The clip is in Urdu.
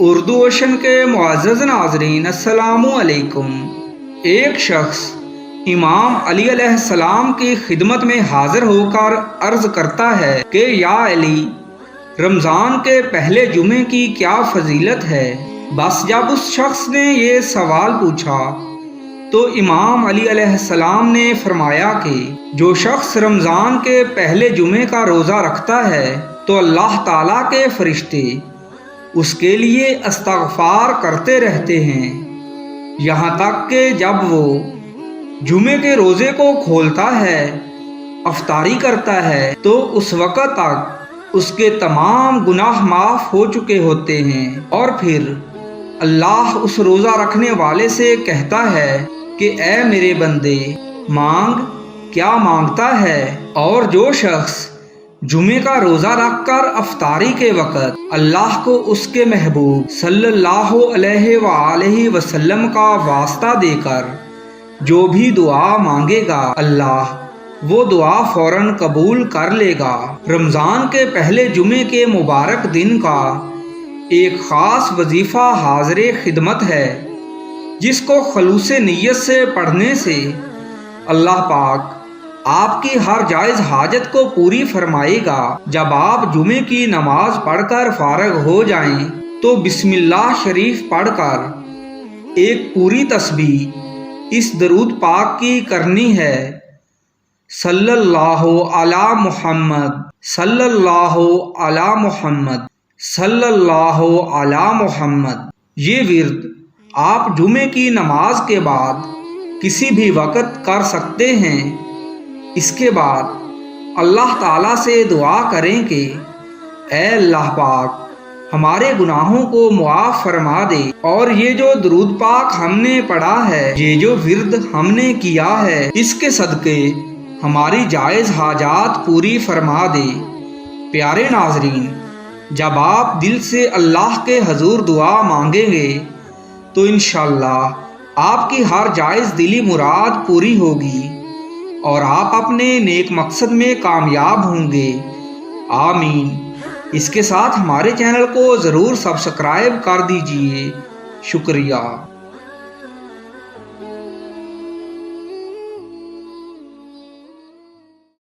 اردو اوشن کے معزز ناظرین السلام علیکم۔ ایک شخص امام علی علیہ السلام کی خدمت میں حاضر ہو کر عرض کرتا ہے کہ یا علی، رمضان کے پہلے جمعے کی کیا فضیلت ہے؟ بس جب اس شخص نے یہ سوال پوچھا تو امام علی علیہ السلام نے فرمایا کہ جو شخص رمضان کے پہلے جمعے کا روزہ رکھتا ہے تو اللہ تعالیٰ کے فرشتے اس کے لیے استغفار کرتے رہتے ہیں، یہاں تک کہ جب وہ جمعے کے روزے کو کھولتا ہے، افطاری کرتا ہے، تو اس وقت تک اس کے تمام گناہ معاف ہو چکے ہوتے ہیں، اور پھر اللہ اس روزہ رکھنے والے سے کہتا ہے کہ اے میرے بندے، مانگ، کیا مانگتا ہے؟ اور جو شخص جمعے کا روزہ رکھ کر افطاری کے وقت اللہ کو اس کے محبوب صلی اللہ علیہ وآلہ وسلم کا واسطہ دے کر جو بھی دعا مانگے گا، اللہ وہ دعا فوراً قبول کر لے گا۔ رمضان کے پہلے جمعے کے مبارک دن کا ایک خاص وظیفہ حاضر خدمت ہے، جس کو خلوص نیت سے پڑھنے سے اللہ پاک آپ کی ہر جائز حاجت کو پوری فرمائے گا۔ جب آپ جمعے کی نماز پڑھ کر فارغ ہو جائیں تو بسم اللہ شریف پڑھ کر ایک پوری تسبیح اس درود پاک کی کرنی ہے، صلی اللہ علی محمد، صلی اللہ علی محمد، صلی اللہ علی محمد۔ یہ ورد آپ جمعے کی نماز کے بعد کسی بھی وقت کر سکتے ہیں۔ اس کے بعد اللہ تعالیٰ سے دعا کریں کہ اے اللہ پاک، ہمارے گناہوں کو معاف فرما دے، اور یہ جو درود پاک ہم نے پڑھا ہے، یہ جو ورد ہم نے کیا ہے، اس کے صدقے ہماری جائز حاجات پوری فرما دے۔ پیارے ناظرین، جب آپ دل سے اللہ کے حضور دعا مانگیں گے تو انشاءاللہ آپ کی ہر جائز دلی مراد پوری ہوگی اور آپ اپنے نیک مقصد میں کامیاب ہوں گے، آمین۔ اس کے ساتھ ہمارے چینل کو ضرور سبسکرائب کر دیجئے، شکریہ۔